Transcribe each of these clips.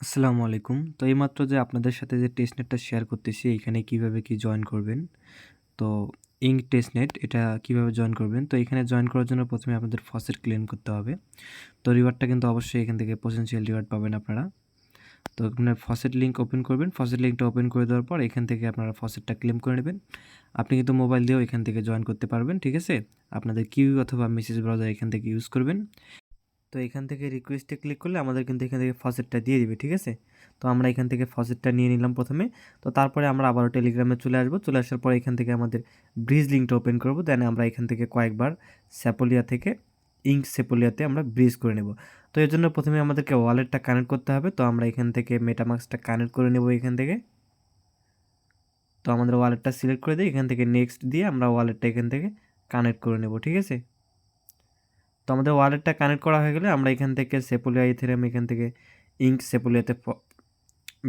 আসসালামু আলাইকুম। তো এইমাত্র যে আপনাদের সাথে যে টেস্টনেটটা শেয়ার করতেছি, এখানে কিভাবে কি জয়েন করবেন। তো টেস্টনেট এটা কিভাবে জয়েন করবেন। তো এখানে জয়েন করার জন্য প্রথমে আপনাদের ফসেট ক্লেম করতে হবে। তো রিওয়ার্ডটা কিন্তু অবশ্যই এখান থেকে পটেনশিয়াল রিওয়ার্ড পাবেন আপনারা। তো এখানে ফসেট লিঙ্ক ওপেন করবেন। ফসেট লিঙ্কটা ওপেন করে দেওয়ার পর এখান থেকে আপনারা ফসেটটা ক্লেম করে নেবেন। আপনি কিন্তু মোবাইল দিয়েও এখান থেকে জয়েন করতে পারবেন, ঠিক আছে? আপনাদের কিউ অথবা মেসেজ ব্রাউজার এখান থেকে ইউজ করবেন। তো এখান থেকে রিকোয়েস্টে ক্লিক করলে আমাদের কিন্তু এখান থেকে ফসেটটা দিয়ে দিবে, ঠিক আছে? তো আমরা এখান থেকে ফসেটটা নিয়ে নিলাম প্রথমে। তো তারপরে আমরা আবারও টেলিগ্রামে চলে আসবো। চলে আসার পর এখান থেকে আমাদের ব্রিজ লিঙ্কটা ওপেন করব। দেন আমরা এখান থেকে কয়েকবার স্যাপোলিয়া থেকে সেপোলিয়াতে আমরা ব্রিজ করে নেব। তো এর জন্য প্রথমে আমাদেরকে ওয়ালেটটা কানেক্ট করতে হবে। তো আমরা এখান থেকে মেটামাস্কটা কানেক্ট করে নেব এখান থেকে। তো আমাদের ওয়ালেটটা সিলেক্ট করে দিই। এখান থেকে নেক্সট দিয়ে আমরা ওয়ালেটটা এখান থেকে কানেক্ট করে নেব, ঠিক আছে? তো আমাদের ওয়ালেটটা কানেক্ট করা হয়ে গেলে আমরা এখান থেকে সেপোলিয়া ইথেরিয়াম এখান থেকে সেপোলিয়াতে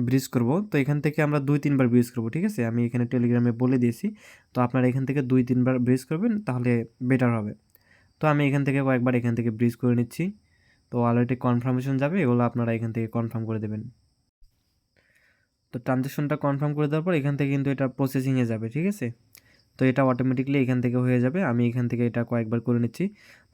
ব্রিজ করব। তো এখান থেকে আমরা 2-3 বার ব্রিজ করব, ঠিক আছে? আমি এখানে টেলিগ্রামে বলে দিয়েছি। তো আপনারা এখান থেকে 2-3 বার ব্রিজ করবেন, তাহলে বেটার হবে। তো আমি এখান থেকে কয়েকবার এখান থেকে ব্রিজ করে নিচ্ছি। তো ওয়ালেটে কনফার্মেশন যাবে, এগুলো আপনারা এখান থেকে কনফার্ম করে দেবেন। তো ট্রানজ্যাকশনটা কনফার্ম করে দেওয়ার পর এখান থেকে কিন্তু এটা প্রসেসিংয়ে যাবে, ঠিক আছে? তো এটা অটোমেটিকলি এখান থেকে হয়ে যাবে। আমি এখান থেকে এটা কয়েকবার করে নিচ্ছি।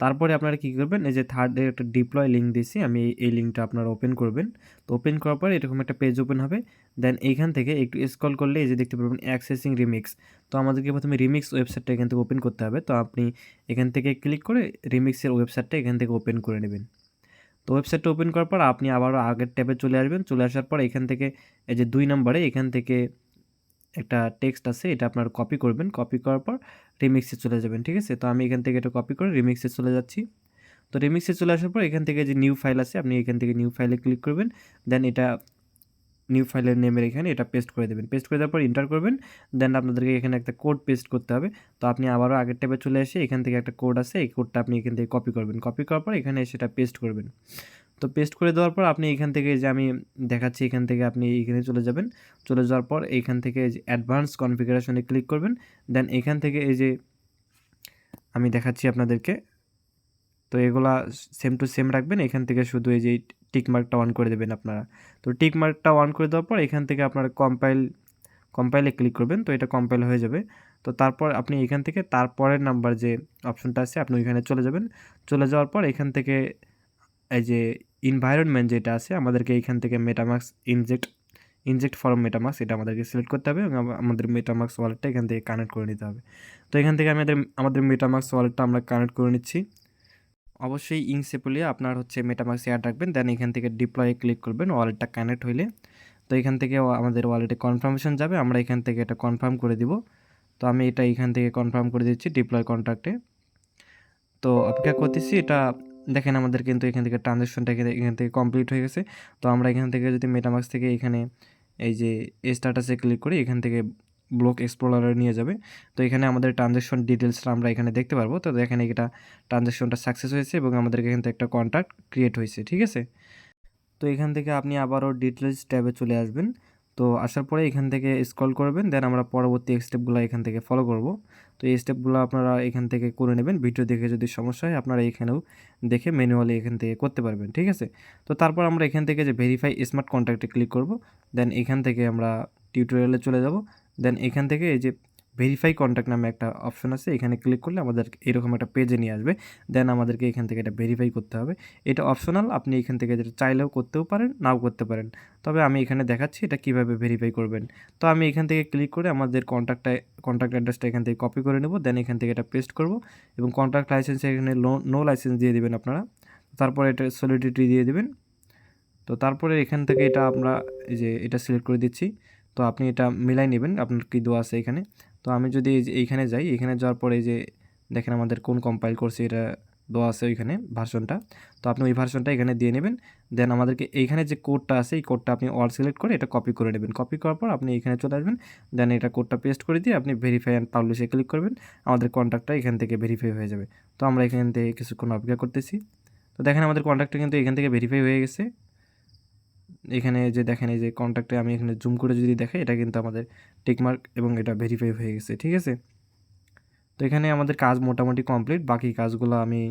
তারপরে আপনারা কী করবেন, এই যে থার্ডে একটা ডিপ্লয় লিঙ্ক দিয়েছি, আমি এই লিঙ্কটা আপনারা ওপেন করবেন। তো ওপেন করার পর এরকম একটা পেজ ওপেন হবে। দেন এইখান থেকে একটু স্ক্রল করলে এই যে দেখতে পারবেন অ্যাক্সেসিং রিমিক্স। তো আমাদেরকে প্রথমে রিমিক্স ওয়েবসাইটটা এখান থেকে ওপেন করতে হবে। তো আপনি এখান থেকে ক্লিক করে রিমিক্সের ওয়েবসাইটটা এখান থেকে ওপেন করে নেবেন। তো ওয়েবসাইটটা ওপেন করার পর আপনি আবারও আগের ট্যাবে চলে আসবেন। চলে আসার পর এখান থেকে এই যে 2 নম্বরে এখান থেকে একটা টেক্সট আছে, এটা আপনার কপি করবেন। কপি করার পর রিমিক্সে চলে যাবেন, ঠিক আছে? তো আমি এখান থেকে এটা কপি করে রিমিক্সে চলে যাচ্ছি। তো রিমিক্সে চলে আসার পর এখান থেকে যে নিউ ফাইল আছে, আপনি এখান থেকে নিউ ফাইলে ক্লিক করবেন। দেন এটা নিউ ফাইলের নেমের এখানে এটা পেস্ট করে দেবেন। পেস্ট করে দেওয়ার পর এন্টার করবেন। দেন আপনাদেরকে এখানে একটা কোড পেস্ট করতে হবে। তো আপনি আবারও আগের ট্যাবে চলে এসে এখান থেকে একটা কোড আছে, এই কোডটা আপনি এখান থেকে কপি করবেন। কপি করার পর এখানে সেটা পেস্ট করবেন। তো পেস্ট করে দেওয়ার পর আপনি এখান থেকে যে আমি দেখাচ্ছি, এখান থেকে আপনি এইখানে চলে যাবেন। চলে যাওয়ার পর এইখান থেকে এই যে অ্যাডভান্স কনফিগারেশনে ক্লিক করবেন। দেন এখান থেকে এই যে আমি দেখাচ্ছি আপনাদেরকে, তো এগুলা সেম টু সেম রাখবেন। এখান থেকে শুধু এই যে টিক মার্কটা অন করে দেবেন আপনারা। তো টিক মার্কটা অন করে দেওয়ার পর এখান থেকে আপনারা কম্পাইলে ক্লিক করবেন। তো এটা কম্পাইল হয়ে যাবে। তো তারপর আপনি এখান থেকে তারপরের নাম্বার যে অপশনটা আছে আপনি ওইখানে চলে যাবেন। চলে যাওয়ার পর এখান থেকে এই যে এনভায়রনমেন্ট যেটা আছে, আমাদেরকে এইখান থেকে মেটামাস্ক ইনজেক্ট ফ্রম মেটামাস্ক এটা আমাদেরকে সিলেক্ট করতে হবে এবং আমাদের মেটামাস্ক ওয়ালেটটা এখান থেকে কানেক্ট করে নিতে হবে। তো এখান থেকে আমাদের মেটামাস্ক ওয়ালেটটা আমরা কানেক্ট করে নিচ্ছি। অবশ্যই সেপোলিয়া আপনার হচ্ছে মেটামাস্ক অ্যাড রাখবেন। দেন এখান থেকে ডিপ্লয়ে ক্লিক করবেন ওয়ালেটটা কানেক্ট হইলে। তো এখান থেকে আমাদের ওয়ালেটে কনফার্মেশন যাবে, আমরা এখান থেকে এটা কনফার্ম করে দিব। তো আমি এটা এখান থেকে কনফার্ম করে দিচ্ছি ডিপ্লয় কন্ট্রাক্টে। তো অপেক্ষা করতেছি। এটা দেখেন আমাদের কিন্তু এখান থেকে ট্রানজ্যাকশনটা এখান থেকে কমপ্লিট হয়ে গেছে। তো আমরা এখান থেকে যদি মেটামাস্ক থেকে এখানে এই যে স্ট্যাটাসে ক্লিক করি, এখান থেকে ব্লক এক্সপ্লোরারে নিয়ে যাবে। তো এখানে আমাদের ট্রানজ্যাকশন ডিটেলসটা আমরা এখানে দেখতে পারবো। তো দেখেন এটা ট্রানজ্যাকশনটা সাকসেস হয়েছে এবং আমাদেরকে এখান থেকে একটা কন্ট্রাক্ট ক্রিয়েট হয়েছে, ঠিক আছে? তো এখান থেকে আপনি আবারও ডিটেলস ট্যাবে চলে আসবেন। তো আসার পরে এখান থেকে স্ক্রল করবেন। দেন আমরা পরবর্তী স্টেপগুলো এখান থেকে ফলো করব। তো এই স্টেপগুলো আপনারা এখান থেকে করে নেবেন। ভিডিও দেখে যদি সমস্যা হয় আপনারা এখানেও দেখে ম্যানুয়ালি এখান থেকে করতে পারবেন, ঠিক আছে? তো তারপর আমরা এখান থেকে যে ভেরিফাই স্মার্ট কন্ট্রাক্টে ক্লিক করব। দেন এখান থেকে আমরা টিউটোরিয়ালে চলে যাব। দেন এখান থেকে এই যে ভেরিফাই কন্ট্যাক্ট নামে একটা অপশন আছে, এখানে ক্লিক করলে আমাদের এরকম একটা পেজে নিয়ে আসবে। দেন আমাদেরকে এখান থেকে এটা ভেরিফাই করতে হবে। এটা অপশনাল, আপনি এখান থেকে যেটা চাইলেও করতেও পারেন, নাও করতে পারেন। তবে আমি এখানে দেখাচ্ছি এটা কিভাবে ভেরিফাই করবেন। তো আমি এখান থেকে ক্লিক করে আমাদের কন্ট্যাক্ট অ্যাড্রেসটা এখান থেকে কপি করে নেব। দেন এখান থেকে এটা পেস্ট করব এবং কন্ট্রাক্ট লাইসেন্সে এখানে নো লাইসেন্স দিয়ে দিবেন আপনারা। তারপরে এটা সলিডিটি দিয়ে দিবেন। তো তারপরে এখান থেকে এটা আমরা এই যে এটা সিলেক্ট করে দিচ্ছি। তো আপনি এটা মিলাই নেবেন আপনার কী দেওয়া আছে এখানে। তো আমি যদি এই যে এইখানে যাই, এখানে যাওয়ার পরে এই যে দেখেন আমাদের কোন কম্পাইল করছে এটা দেওয়া আছে ওইখানে ভার্সনটা। তো আপনি ওই ভার্সনটা এখানে দিয়ে নেবেন। দেন আমাদেরকে এইখানে যে কোডটা আছে এই কোডটা আপনি অল সিলেক্ট করে এটা কপি করে নেবেন। কপি করার পর আপনি এখানে চলে আসবেন। দেন এটা কোডটা পেস্ট করে দিয়ে আপনি ভেরিফাই অ্যান্ড পাবলিশে ক্লিক করবেন। আমাদের কন্ট্যাক্টটা এখান থেকে ভেরিফাই হয়ে যাবে। তো আমরা এখান থেকে কিছুক্ষণ অপেক্ষা করতেছি। তো দেখেন আমাদের কন্ট্যাক্টটা কিন্তু এখান থেকে ভেরিফাই হয়ে গেছে। এখানে যে দেখেন এই যে কন্ট্যাক্টে আমি এখানে জুম করে যদি দেখাই, এটা কিন্তু আমাদের টিকমার্ক এবং এটা ভেরিফাই হয়ে গেছে, ঠিক আছে? তো এখানে আমাদের কাজ মোটামুটি কমপ্লিট। বাকি কাজগুলো আমি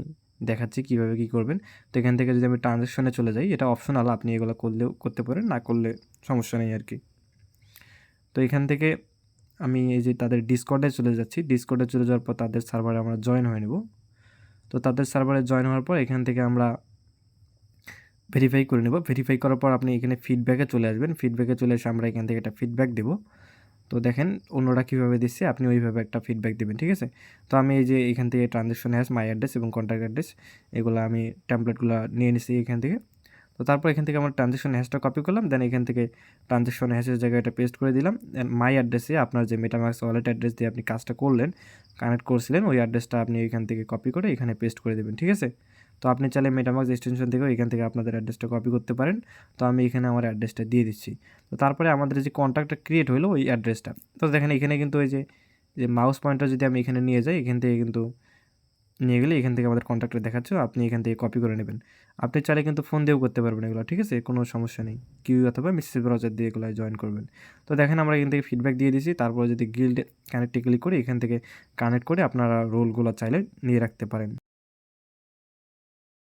দেখাচ্ছি কীভাবে কী করবেন। তো এখান থেকে যদি আমি ট্রানজ্যাকশনে চলে যাই, এটা অপশনাল, আপনি এগুলো করলেও করতে পারেন, না করলে সমস্যা নেই আর কি। তো এখান থেকে আমি এই যে তাদের ডিসকর্ডে চলে যাচ্ছি। ডিসকর্ডে চলে যাওয়ার পর তাদের সার্ভারে আমরা জয়েন হয়ে নেব। তো তাদের সার্ভারে জয়েন হওয়ার পর এখান থেকে আমরা ভেরিফাই করে নেব। ভেরিফাই করার পর আপনি এখানে ফিডব্যাকে চলে আসবেন। ফিডব্যাকে চলে এসে আমরা এখান থেকে একটা ফিডব্যাক দেবো। তো দেখেন অন্যরা কীভাবে দিচ্ছে, আপনি ওইভাবে একটা ফিডব্যাক দেবেন, ঠিক আছে? তো আমি এই যে এখান থেকে ট্রানজ্যাকশন হ্যাশ, মাই অ্যাড্রেস এবং কন্ট্যাক্ট অ্যাড্রেস, এগুলো আমি টেমপ্লেটগুলো নিয়ে নিছি এখান থেকে। তো তারপর এখান থেকে আমরা ট্রানজ্যাকশন হ্যাশটা কপি করলাম, দেন এখান থেকে ট্রানজ্যাকশন হ্যাশের জায়গায় এটা পেস্ট করে দিলাম। দেন মাই অ্যাড্রেসে আপনার যে মেটামাস্ক ওয়ালেট অ্যাড্রেস দিয়ে আপনি কাজটা করলেন, কানেক্ট করছিলেন, ওই অ্যাড্রেসটা আপনি এখান থেকে কপি করে এখানে পেস্ট করে দেবেন, ঠিক আছে? তো আপনি চাইলে মেটামাস্ক এক্সটেনশন থেকেও এখান থেকে আপনাদের অ্যাড্রেসটা কপি করতে পারেন। তো আমি এখানে আমার অ্যাড্রেসটা দিয়ে দিচ্ছি। তো তারপরে আমাদের যে কন্ট্যাক্টটা ক্রিয়েট হলো ওই অ্যাড্রেসটা, তো দেখেন এখানে কিন্তু ওই যে মাউস পয়েন্টার যদি আমি এখানে নিয়ে যাই, এখান থেকে কিন্তু নিয়ে গেলে এখান থেকে আমাদের কন্ট্যাক্টটা দেখাচ্ছে, আপনি এখান থেকে কপি করে নেবেন। আপনি চাইলে কিন্তু ফোন দিয়েও করতে পারবেন এগুলো, ঠিক আছে? কোনো সমস্যা নেই। কিউ অথবা মেসেজ ব্রাউজার দিয়ে এগুলো জয়েন করবেন। তো দেখেন আমরা এখান থেকে ফিডব্যাক দিয়ে দিয়েছি। তারপরে যদি গিল্ড কানেক্টে ক্লিক করে এখান থেকে কানেক্ট করে আপনারা রোলগুলো চাইলে নিয়ে রাখতে পারেন।